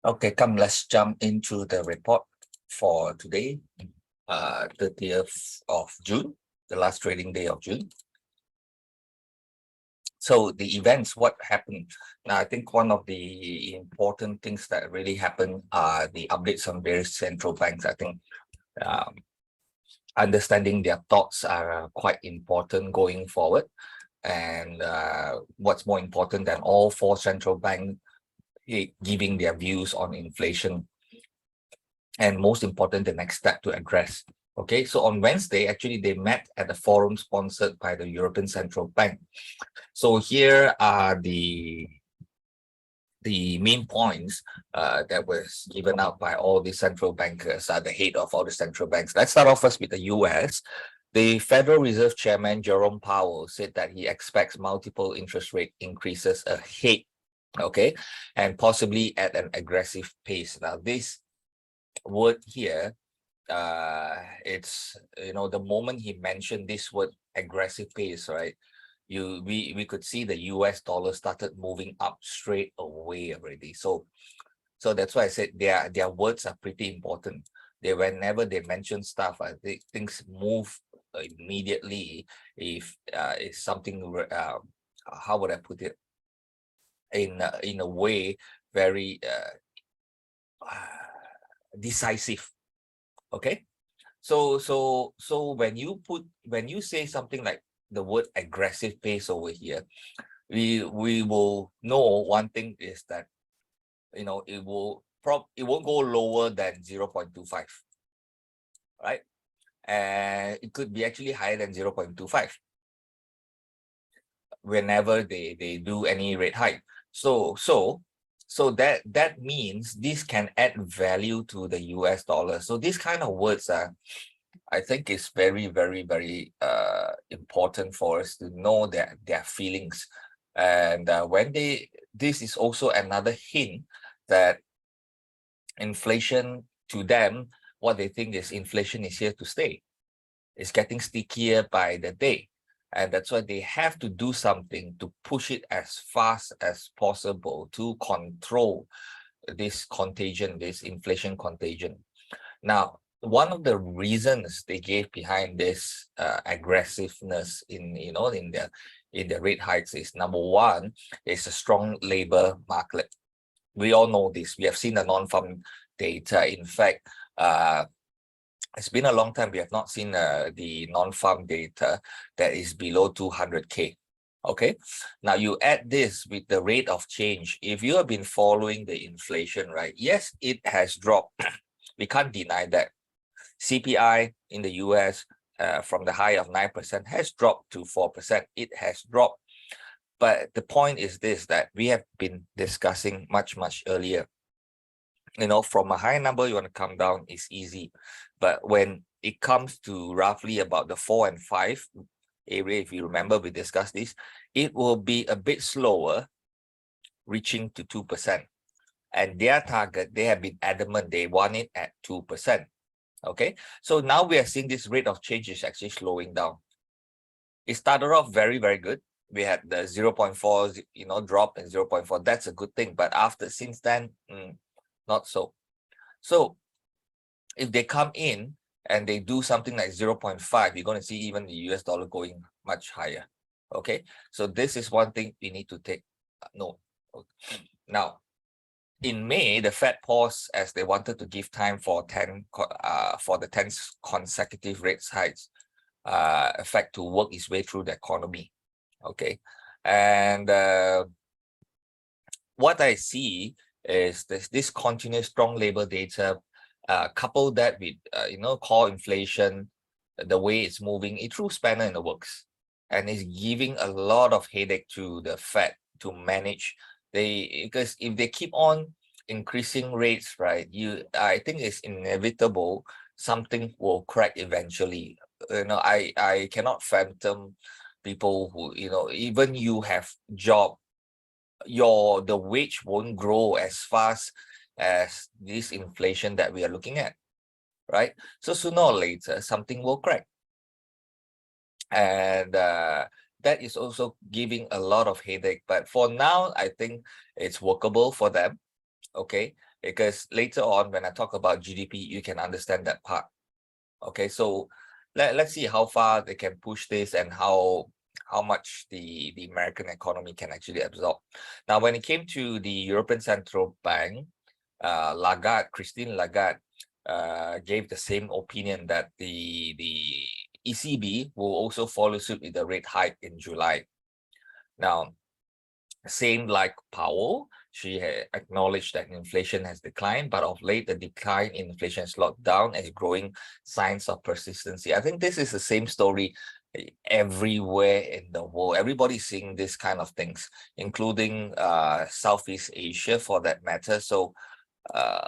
Okay, come, let's jump into the report for today, 30th of June, the last trading day of June. So the events, what happened? Now, I think one of the important things that really happened are the updates on various central banks. I think um, understanding their thoughts are quite important going forward. And what's more important than all four central banks giving their views on inflation, and most important, the next step to address. Okay, so on Wednesday, actually, they met at a forum sponsored by the European Central Bank. So here are the main points that was given out by all the central bankers, the head of all the central banks. Let's start off first with the US. The Federal Reserve Chairman Jerome Powell said that he expects multiple interest rate increases ahead, okay, and possibly at an aggressive pace. Now, this word here, it's, the moment he mentioned this word aggressive pace, right, we could see the US dollar started moving up straight away already. So that's why I said their words are pretty important. Whenever they mention stuff, I think things move immediately. If it's something, how would I put it, in a way very decisive. Okay, so when you say something like the word aggressive pace over here, we will know one thing is that it won't go lower than 0.25, right? And it could be actually higher than 0.25 whenever they do any rate hike. So that means this can add value to the US dollar. So these kind of words are, I think, is very, very, very important for us to know their feelings. And this is also another hint that inflation, to them, what they think is inflation is here to stay. It's getting stickier by the day. And that's why they have to do something to push it as fast as possible to control this contagion, this inflation contagion. Now, one of the reasons they gave behind this aggressiveness in the rate hikes is, number one, is a strong labor market. We all know this. We have seen the non-farm data. In fact, it's been a long time we have not seen the non-farm data that is below 200K. Okay, now you add this with the rate of change. If you have been following the inflation, right? Yes, it has dropped. We can't deny that. CPI in the US from the high of 9% has dropped to 4%. It has dropped. But the point is this, that we have been discussing much, much earlier. From a high number, you want to come down is easy. But when it comes to roughly about the 4 and 5 area, if you remember, we discussed this, it will be a bit slower reaching to 2%. And their target, they have been adamant, they want it at 2%. Okay, so now we are seeing this rate of change is actually slowing down. It started off very, very good. We had the 0.4, drop and 0.4. That's a good thing. But since then, not so. So if they come in and they do something like 0.5, you're going to see even the US dollar going much higher. Okay, so this is one thing we need to take note. Now, in May, the Fed paused as they wanted to give time for the 10th consecutive rate hikes effect to work its way through the economy. Okay, and what I see is this continuous strong labor data, couple that with core inflation, the way it's moving, it threw spanner in the works, and it's giving a lot of headache to the Fed to manage. Because if they keep on increasing rates, right, I think it's inevitable something will crack eventually. I cannot fathom people who, even you have job, the wage won't grow as fast as this inflation that we are looking at, right? So sooner or later something will crack, and that is also giving a lot of headache. But for now, I think it's workable for them. Okay, because later on when I talk about GDP, you can understand that part. Okay, so let's see how far they can push this and how much the American economy can actually absorb. Now, when it came to the European Central Bank, Christine Lagarde, gave the same opinion that the ECB will also follow suit with the rate hike in July. Now, same like Powell, she acknowledged that inflation has declined, but of late the decline in inflation slowed down as growing signs of persistency. I think this is the same story everywhere in the world. Everybody's seeing this kind of things, including Southeast Asia for that matter. So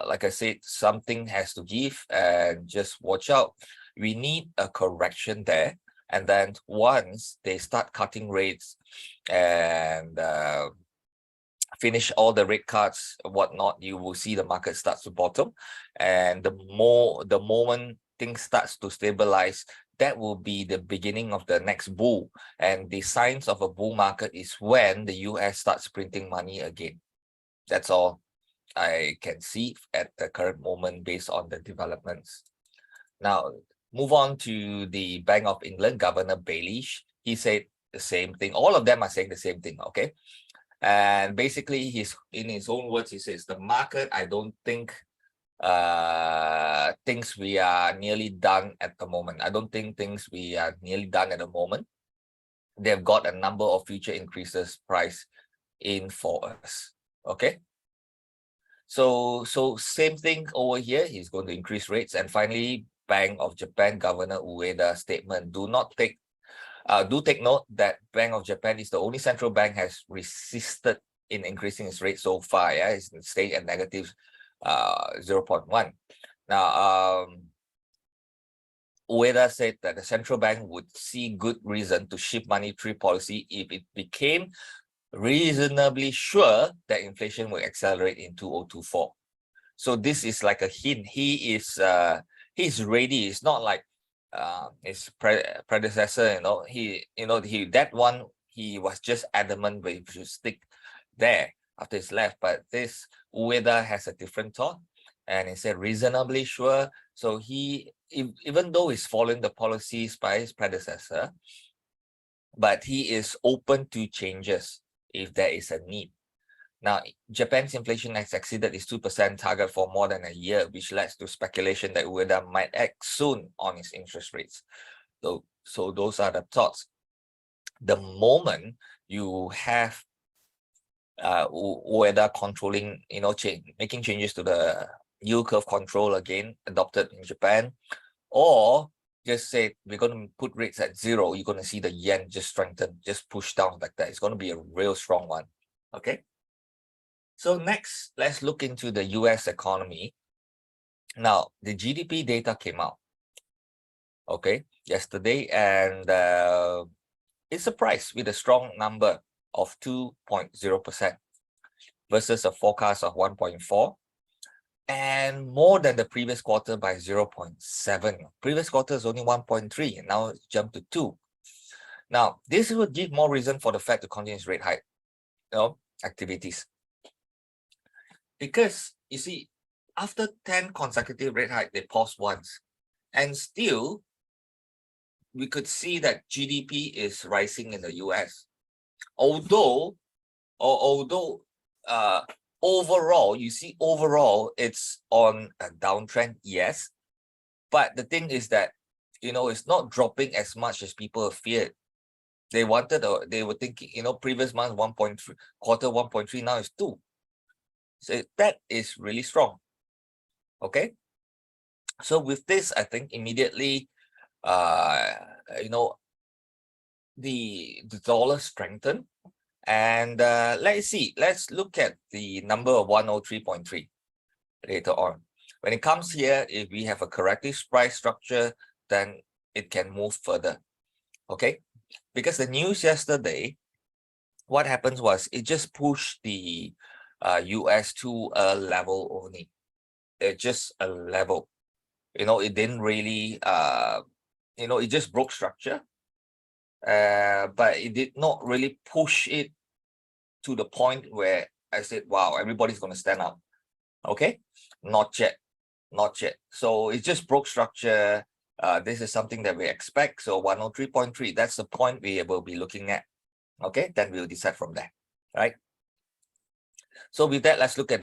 like I said, something has to give, and just watch out. We need a correction there. And then once they start cutting rates and finish all the rate cuts, whatnot, you will see the market starts to bottom. And the moment things starts to stabilize, that will be the beginning of the next bull. And the signs of a bull market is when the US starts printing money again. That's all I can see at the current moment based on the developments. Now, move on to the Bank of England, Governor Baelish. He said the same thing. All of them are saying the same thing, okay? And basically, in his own words, he says, the market, I don't think thinks we are nearly done at the moment. I don't think things we are nearly done at the moment. They've got a number of future increases priced in for us, okay? So same thing over here. He's going to increase rates. And finally, Bank of Japan Governor Ueda statement. Do take note that Bank of Japan is the only central bank has resisted in increasing its rate so far. Yeah, it's stayed at negative 0.1. Now, Ueda said that the central bank would see good reason to shift monetary policy if it became reasonably sure that inflation will accelerate in 2024. So this is like a hint. He's ready. It's not like his predecessor, he was just adamant we should stick there after his left. But this Ueda has a different thought, and he said reasonably sure. So even though he's following the policies by his predecessor, but he is open to changes if there is a need. Now, Japan's inflation has exceeded its 2% target for more than a year, which leads to speculation that Ueda might act soon on its interest rates. So those are the thoughts. The moment you have Ueda controlling, making changes to the yield curve control again, adopted in Japan, or just say we're going to put rates at 0, you're going to see the yen just strengthen, just push down like that. It's going to be a real strong one. Okay. So next, let's look into the US economy. Now, the GDP data came out, okay, yesterday, and it surprised with a strong number of 2.0% versus a forecast of 1.4, and more than the previous quarter by 0.7. Previous quarter is only 1.3, and now it's jumped to 2. Now, this would give more reason for the Fed to continue its rate hike, activities. Because, you see, after 10 consecutive rate hikes, they paused once. And still, we could see that GDP is rising in the US. Although overall, it's on a downtrend, yes. But the thing is that, it's not dropping as much as people feared. They were thinking, previous month 1.3, quarter 1.3, now it's 2. So that is really strong. Okay. So with this, I think immediately, the dollar strengthened. And let's look at the number of 103.3 later on. When it comes here, if we have a corrective price structure, then it can move further. Okay. Because the news yesterday, what happens was it just pushed the US to a level only. Just a level. It didn't really, it just broke structure. But it did not really push it to the point where I said, wow, everybody's going to stand up. Okay, not yet, not yet. So it's just broke structure. This is something that we expect. So 103.3, that's the point we will be looking at. Okay, then we'll decide from there, right? So with that, let's look at